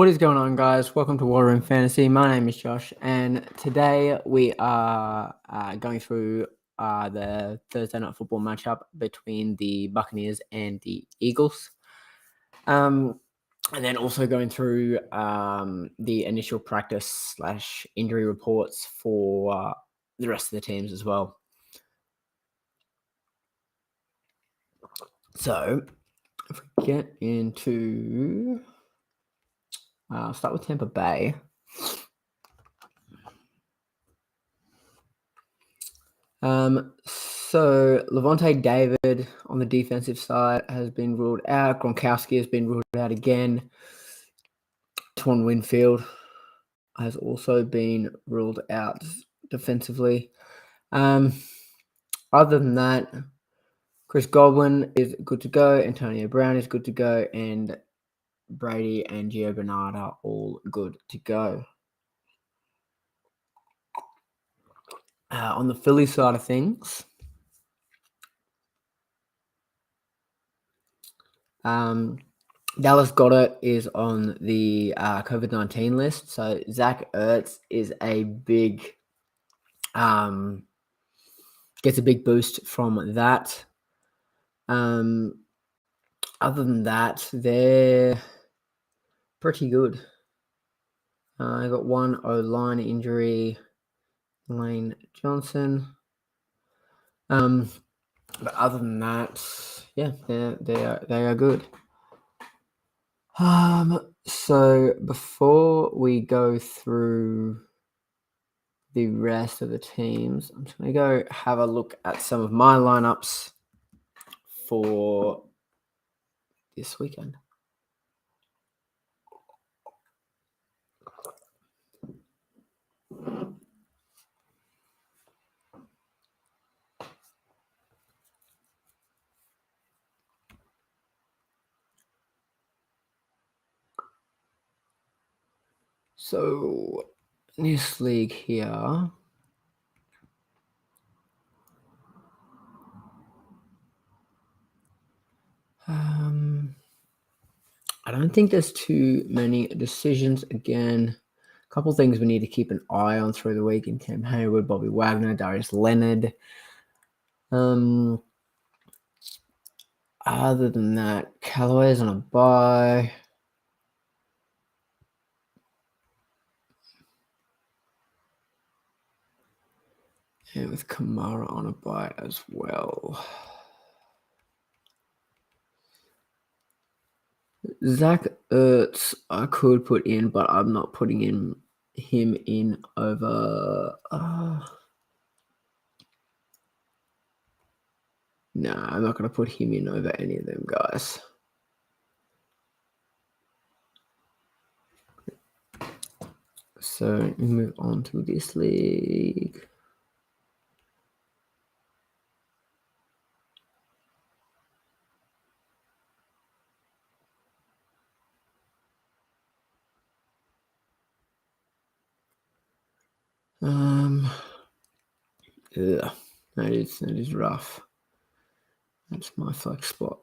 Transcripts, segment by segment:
What is going on, guys? Welcome to War Room Fantasy. My name is Josh, and today we are going through the Thursday Night Football matchup between the Buccaneers and the Eagles. And then also going through the initial practice / injury reports for the rest of the teams as well. So, if we get into... I'll start with Tampa Bay. So Levante David on the defensive side has been ruled out. Gronkowski has been ruled out again. Twan Winfield has also been ruled out defensively. Other than that, Chris Godwin is good to go. Antonio Brown is good to go. And Brady and Gio Bernard are all good to go. On the Philly side of things, Dallas Goedert is on the COVID-19 list. So Zach Ertz is a big, gets a big boost from that. Other than that, they're pretty good. I got one O-line injury, Lane Johnson. But other than that, yeah, they are good. So before we go through the rest of the teams, I'm just going to go have a look at some of my lineups for this weekend. So this league here, I don't think there's too many decisions. Again, a couple things we need to keep an eye on through the week in Cam Hayward, Bobby Wagner, Darius Leonard. Other than that, Callaway's on a bye. And with Kamara on a bye as well. Zach Ertz I could put in, but I'm not putting him in over... No, I'm not going to put him in over any of them guys. So we move on to this league. Yeah, that is rough. That's my flex spot.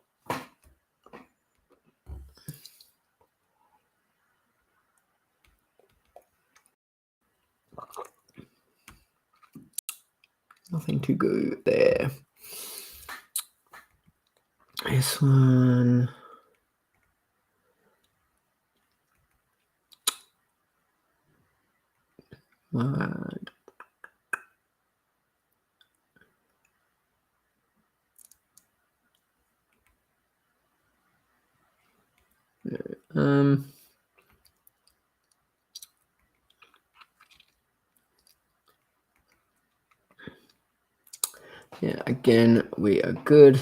Nothing to go there. This one. Yeah, again, we are good.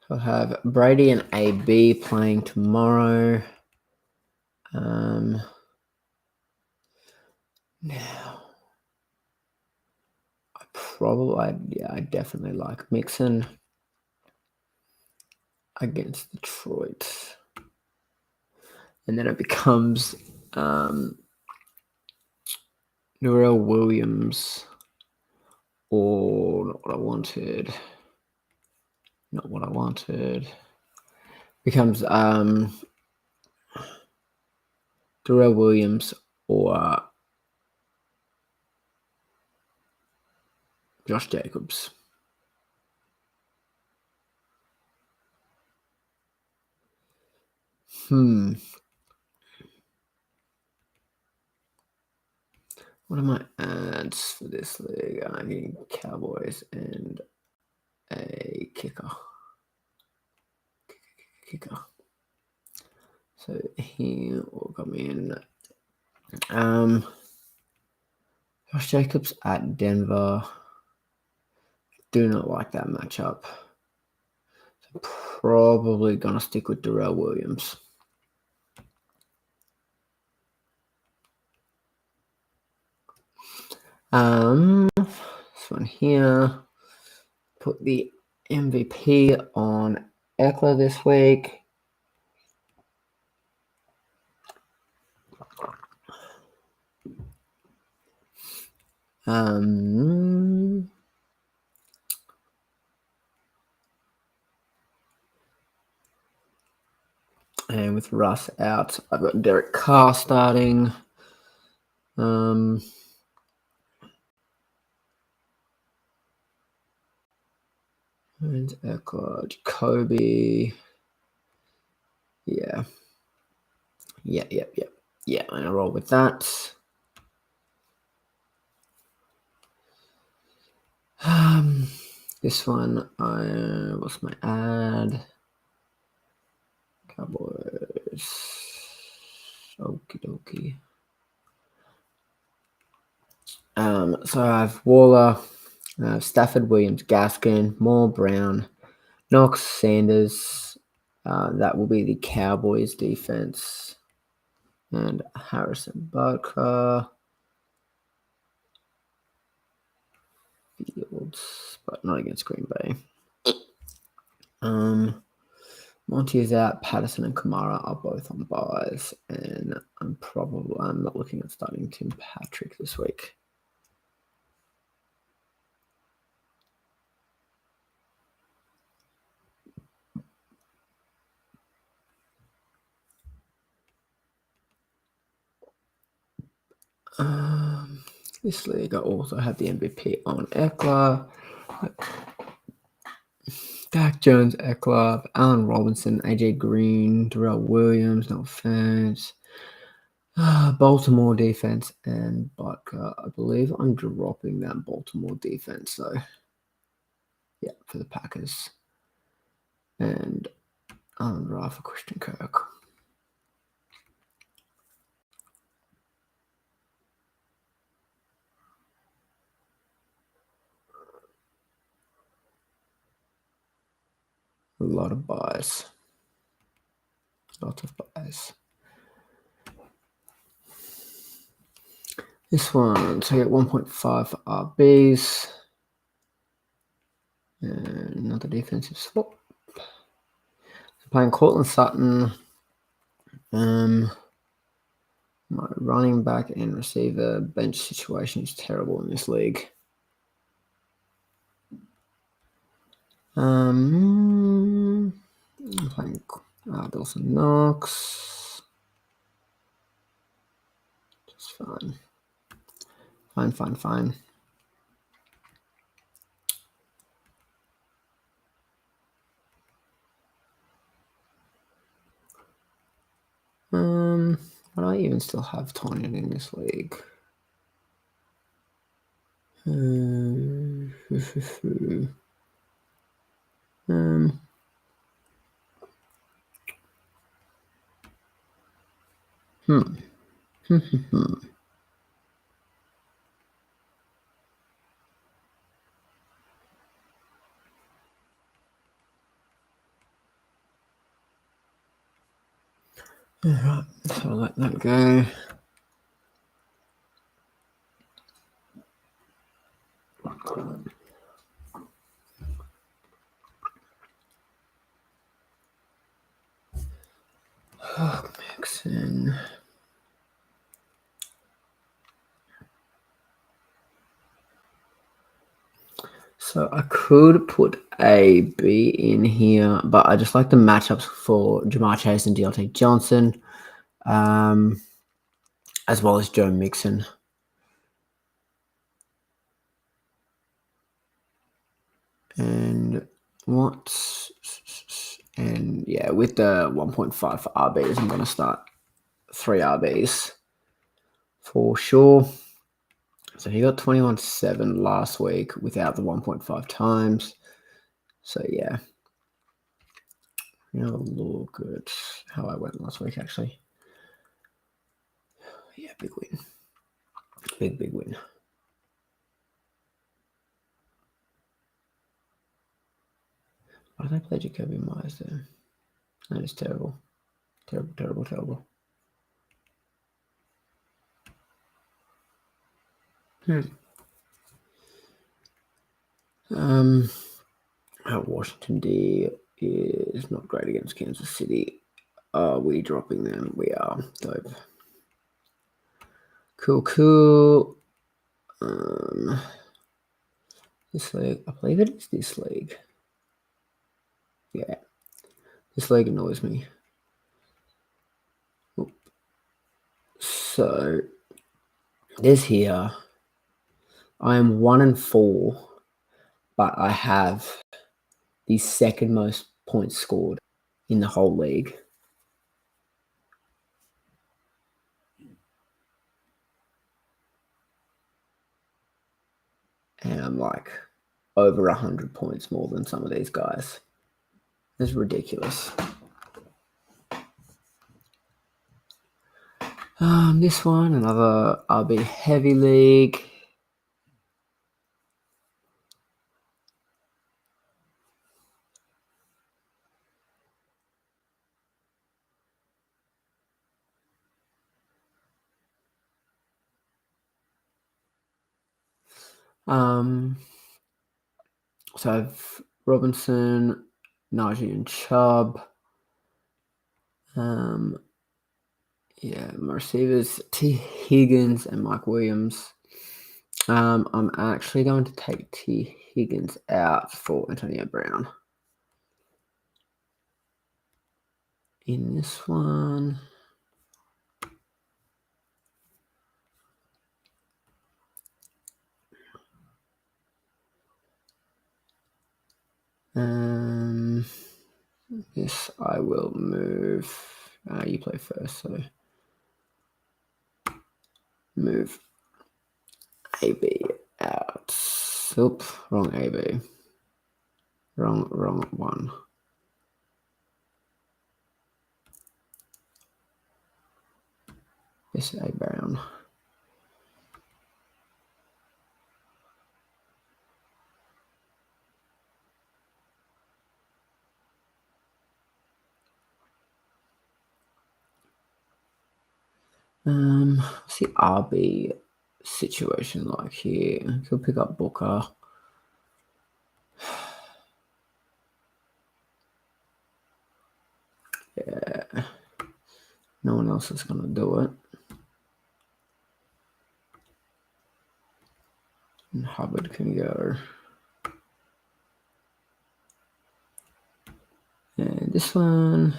I'll have Brady and AB playing tomorrow. Now, I definitely like Mixon against Detroit. And then it becomes Darrell Williams, or not what I wanted. Not what I wanted. Becomes Darrell Williams or Josh Jacobs. What are my ads for this league? I'm getting Cowboys and a kicker. So he will come in. Josh Jacobs at Denver. Do not like that matchup. So probably gonna stick with Darrell Williams. This one here. Put the MVP on Eckler this week. And with Russ out, I've got Derek Carr starting. And Eckler, Jacoby. Yeah. I'm going to roll with that. This one, what's my ad? Cowboys. Okie dokie. So I have Waller, Stafford, Williams, Gaskin, Moore, Brown, Knox, Sanders. That will be the Cowboys defense. And Harrison Butker. Fields, but not against Green Bay. Monty is out. Patterson and Kamara are both on buys, and I'm not looking at starting Tim Patrick this week. This league I also have the MVP on Eckler. Dak Jones, Eckler, Allen Robinson, AJ Green, Darrell Williams, no offense. Baltimore defense and Butker. I believe I'm dropping that Baltimore defense, so yeah, for the Packers. And I'm draft for Christian Kirk. A lot of buys. Lots of buys. This one, so I get 1.5 for RBs. And another defensive swap. Playing Cortland Sutton. My running back and receiver bench situation is terrible in this league. I'm playing Dawson Knox. Just fine. Fine. But I even still have Tonyan in this league. Alright, so I'll let that go. Mixing. So I could put a B in here, but I just like the matchups for Jamar Chase and Deontay Johnson, as well as Joe Mixon. And yeah, with the 1.5 for RBs, I'm going to start 3 RBs for sure. So he got 21.7 last week without the 1.5 times. So yeah, look at how I went last week actually. Yeah, big win. Big win. Why did I play Jacoby Myers there? That is terrible. Terrible. Washington D is not great against Kansas City. Are we dropping them? We are. Dope. Cool. This league, I believe it is this league. Yeah. This league annoys me. Oop. So this here, I am 1-4, but I have the second most points scored in the whole league. And I'm like over 100 points more than some of these guys. It's ridiculous. This one, another RB heavy league. So I have Robinson, Najee, and Chubb. Yeah, my receivers, T. Higgins and Mike Williams. I'm actually going to take T. Higgins out for Antonio Brown. In this one, this I will move. You play first, so move AB out. Oop, wrong AB. Wrong one. This A Brown. What's the RB situation like here? He'll pick up Booker. Yeah. No one else is gonna do it. And Hubbard can go. And this one.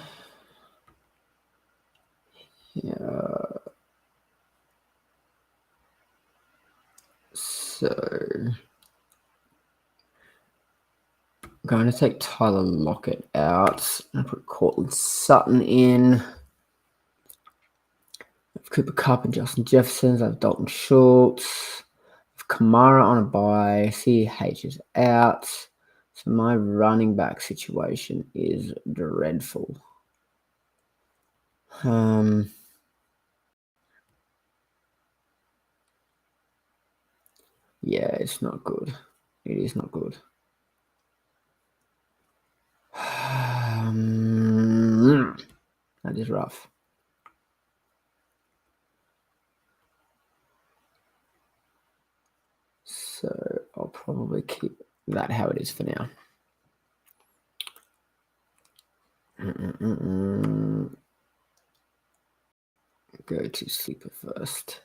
Yeah. So I'm going to take Tyler Lockett out and put Cortland Sutton in. I have Cooper Kupp and Justin Jefferson. I have Dalton Schultz. I have Kamara on a bye. CH is out. So my running back situation is dreadful. Yeah, it's not good. It is not good. That is rough. So I'll probably keep that how it is for now. Go to sleeper first.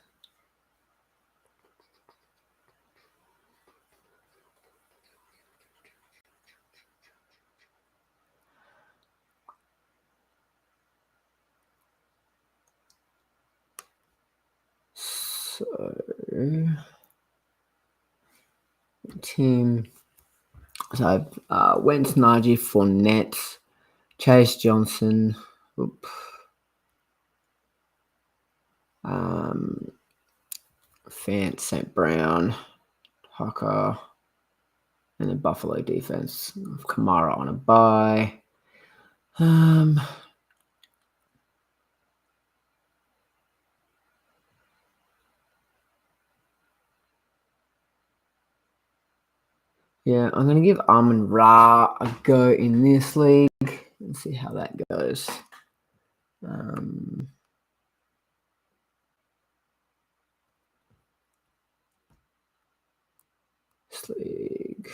team. So Wentz, Najee, Fournette, Chase Johnson, Fant, St. Brown, Tucker, and the Buffalo defense. Kamara on a bye. Yeah, I'm going to give Amon-Ra a go in this league and see how that goes. This league.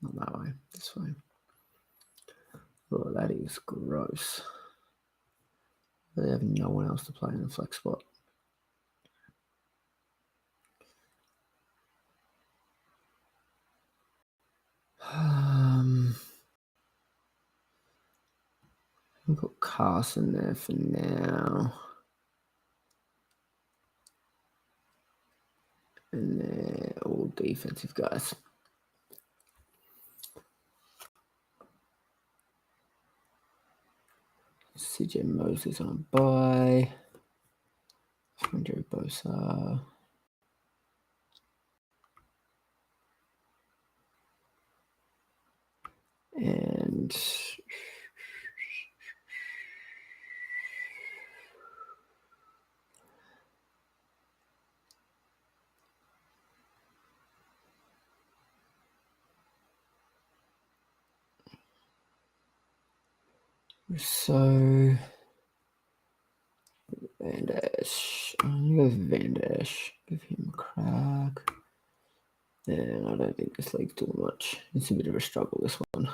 Not that way, this way. Oh, that is gross. They have no one else to play in the flex spot. I'll put Carson there for now. And they're all defensive guys. CJ Mosley's on a bye. Andrew Bosa. And so Van Dash. I'm going to go Van Dash. Give him a crack. And I don't think this league's doing much. It's a bit of a struggle, this one.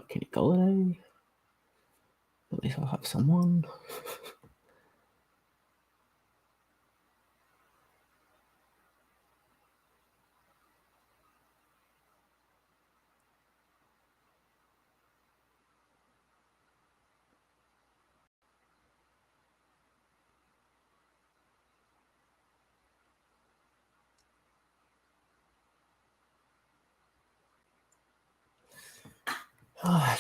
Kenny Golladay. At least I'll have someone. God.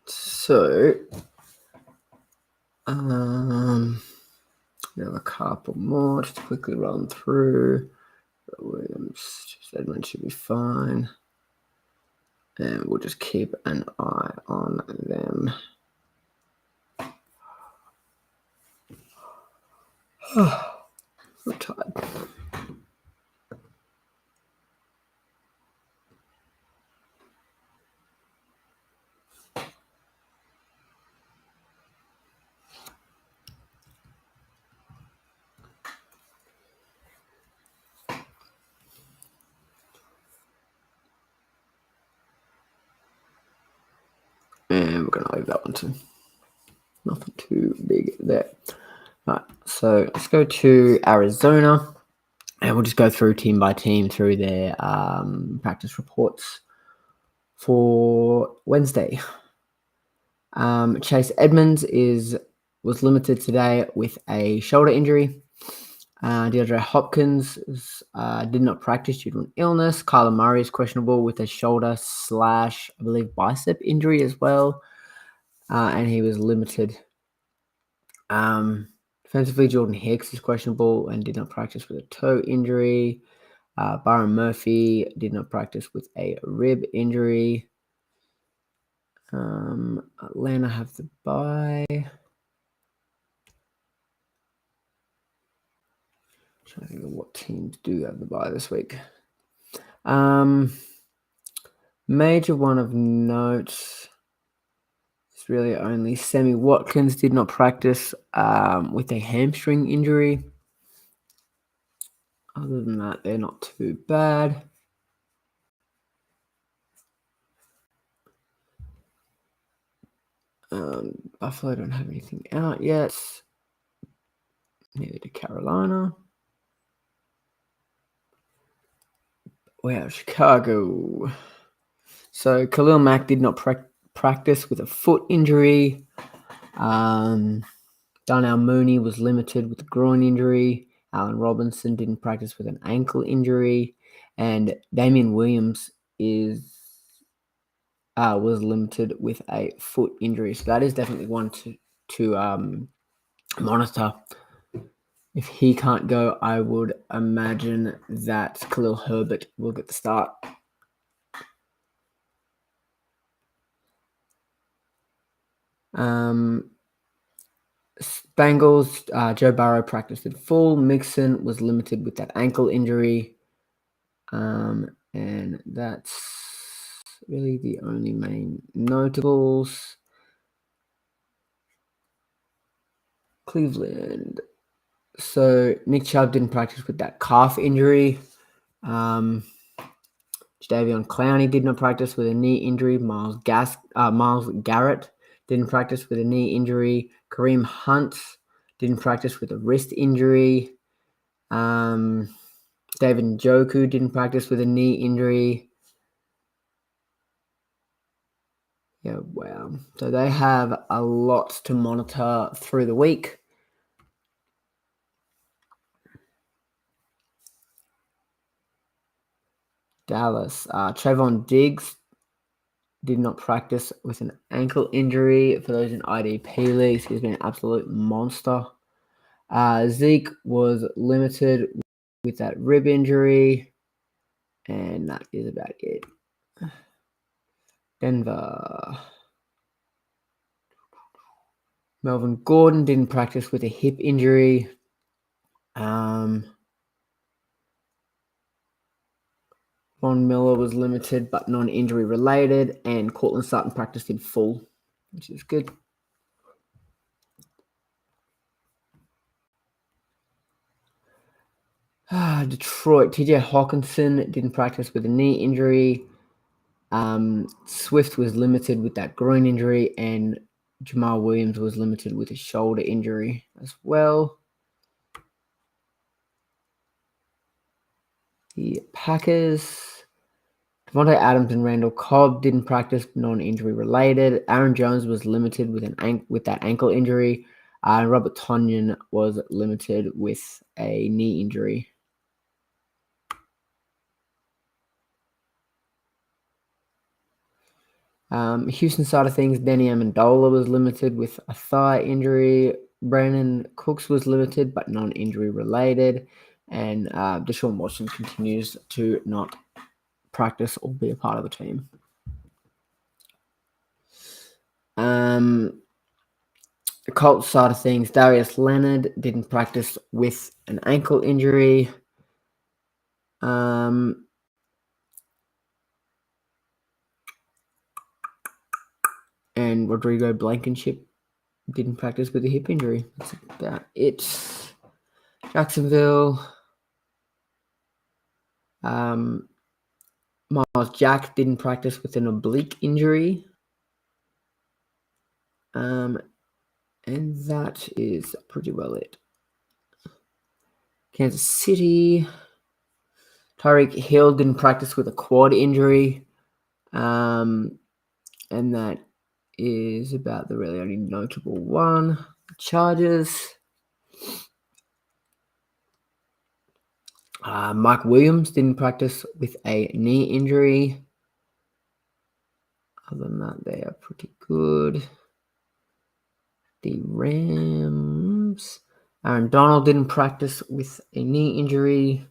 So, we have a couple more just to quickly run through. Williams, Edmonds should be fine. And we'll just keep an eye on them. I'm tired. And we're going to leave that one too. Nothing too big there. All right, so let's go to Arizona. And we'll just go through team by team through their practice reports for Wednesday. Chase Edmonds was limited today with a shoulder injury. DeAndre Hopkins did not practice due to an illness. Kyler Murray is questionable with a shoulder / I believe bicep injury as well. And he was limited. Defensively, Jordan Hicks is questionable and did not practice with a toe injury. Byron Murphy did not practice with a rib injury. Atlanta have the bye. Trying to think of what teams do have the bye this week. Major one of note It's really only Sammy Watkins did not practice with a hamstring injury. Other than that, they're not too bad. Buffalo don't have anything out yet. Neither do Carolina. Wow, Chicago. So Khalil Mack did not practice with a foot injury. Darnell Mooney was limited with a groin injury. Allen Robinson didn't practice with an ankle injury. And Damian Williams was limited with a foot injury. So that is definitely one to monitor. If he can't go, I would imagine that Khalil Herbert will get the start. Bengals, Joe Burrow practiced in full. Mixon was limited with that ankle injury. And that's really the only main notables. Cleveland. So Nick Chubb didn't practice with that calf injury. Jadeveon Clowney did not practice with a knee injury. Myles Garrett didn't practice with a knee injury. Kareem Hunt didn't practice with a wrist injury. David Njoku didn't practice with a knee injury. Yeah, wow. So they have a lot to monitor through the week. Dallas. Trayvon Diggs did not practice with an ankle injury. For those in IDP leagues, he's been an absolute monster. Zeke was limited with that rib injury. And that is about it. Denver. Melvin Gordon didn't practice with a hip injury. Von Miller was limited but non-injury related, and Cortland Sutton practiced in full, which is good. Detroit, TJ Hawkinson didn't practice with a knee injury. Swift was limited with that groin injury, and Jamal Williams was limited with a shoulder injury as well. The Packers, Devontae Adams and Randall Cobb didn't practice, non-injury related. Aaron Jones was limited with that ankle injury. And Robert Tonyan was limited with a knee injury. Houston side of things, Danny Amendola was limited with a thigh injury. Brandon Cooks was limited but non-injury related. And Deshaun Watson continues to not practice or be a part of the team. The Colts side of things, Darius Leonard didn't practice with an ankle injury. And Rodrigo Blankenship didn't practice with a hip injury. That's about it. Jacksonville. Miles Jack didn't practice with an oblique injury. And that is pretty well it. Kansas City. Tyreek Hill didn't practice with a quad injury. And that is about the really only notable one. Chargers. Mike Williams didn't practice with a knee injury. Other than that, they are pretty good. The Rams. Aaron Donald didn't practice with a knee injury.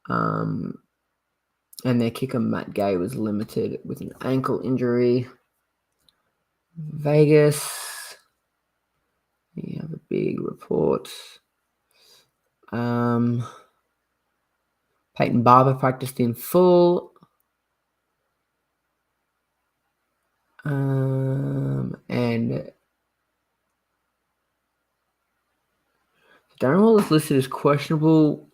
And their kicker, Matt Gay, was limited with an ankle injury. Vegas. We have a big report. Peyton Barber practiced in full. And Darren Waller is listed as questionable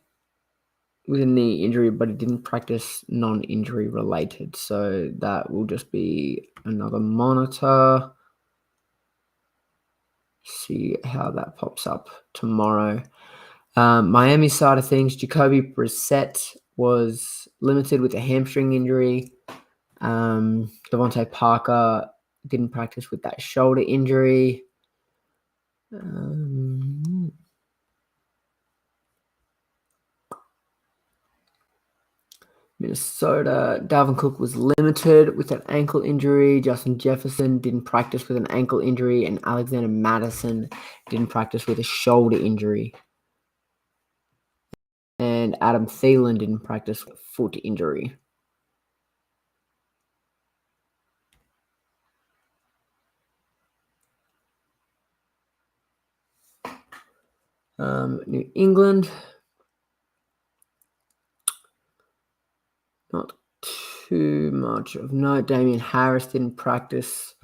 with a knee injury, but he didn't practice non-injury related. So that will just be another monitor. See how that pops up tomorrow. Miami side of things, Jacoby Brissett was limited with a hamstring injury. Devontae Parker didn't practice with that shoulder injury. Minnesota, Dalvin Cook was limited with an ankle injury. Justin Jefferson didn't practice with an ankle injury. And Alexander Madison didn't practice with a shoulder injury. And Adam Thielen didn't practice with a foot injury. New England, not too much of note. Damian Harris didn't practice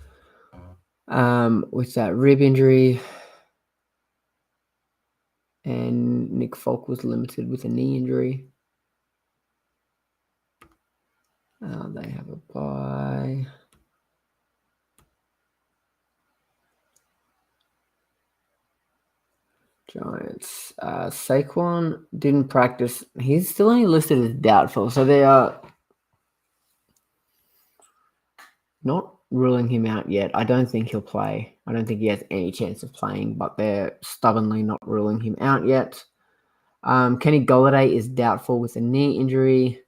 with that rib injury. And Nick Folk was limited with a knee injury. They have a bye. Giants. Saquon didn't practice. He's still only listed as doubtful. So they are not ruling him out yet. I don't think he'll play. I don't think he has any chance of playing, but they're stubbornly not ruling him out yet. Kenny Golladay is doubtful with a knee injury.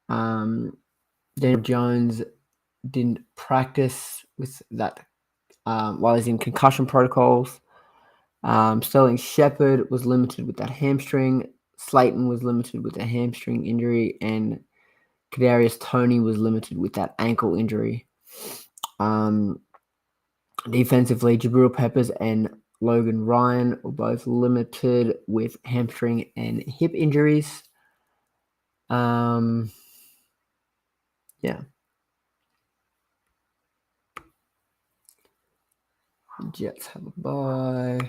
Daniel Jones didn't practice with that while he's in concussion protocols. Sterling Shepard was limited with that hamstring. Slayton was limited with a hamstring injury, and Kadarius Toney was limited with that ankle injury. Defensively, Jabril Peppers and Logan Ryan were both limited with hamstring and hip injuries. Yeah. Jets have a bye.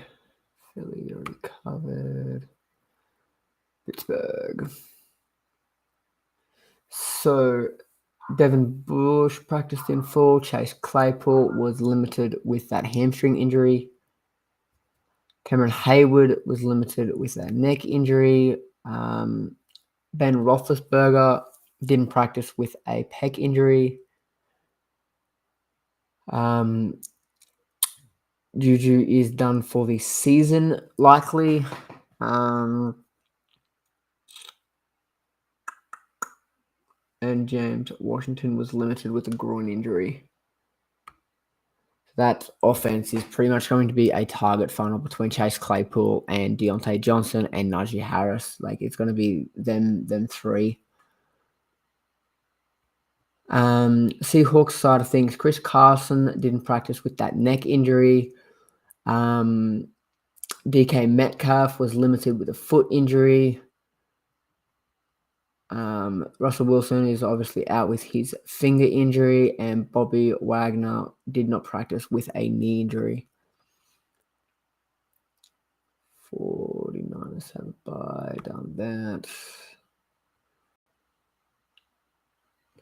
Philly already covered. Pittsburgh. So Devin Bush practiced in full. Chase Claypool was limited with that hamstring injury. Cameron Hayward was limited with that neck injury. Ben Roethlisberger didn't practice with a pec injury. Juju is done for the season, likely. And James Washington was limited with a groin injury. That offense is pretty much going to be a target funnel between Chase Claypool and Deontay Johnson and Najee Harris. Like, it's going to be them three. Seahawks side of things, Chris Carson didn't practice with that neck injury. DK Metcalf was limited with a foot injury. Russell Wilson is obviously out with his finger injury, and Bobby Wagner did not practice with a knee injury. 49ers have a bye, done that.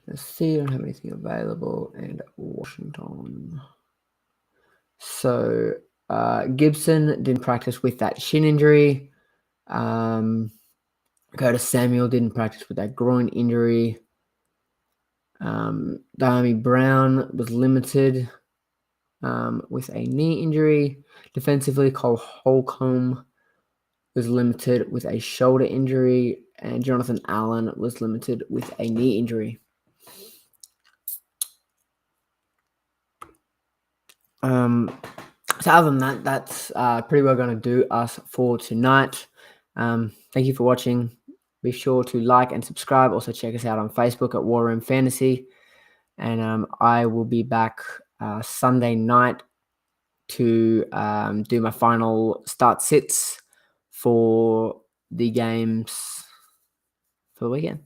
Let's see, I don't have anything available. And Washington. So Gibson didn't practice with that shin injury. Curtis Samuel didn't practice with that groin injury. Diami Brown was limited with a knee injury. Defensively, Cole Holcomb was limited with a shoulder injury, and Jonathan Allen was limited with a knee injury. So other than that, that's pretty well going to do us for tonight. Thank you for watching. Be sure to like and subscribe. Also check us out on Facebook at War Room Fantasy. And I will be back Sunday night to do my final start sits for the games for the weekend.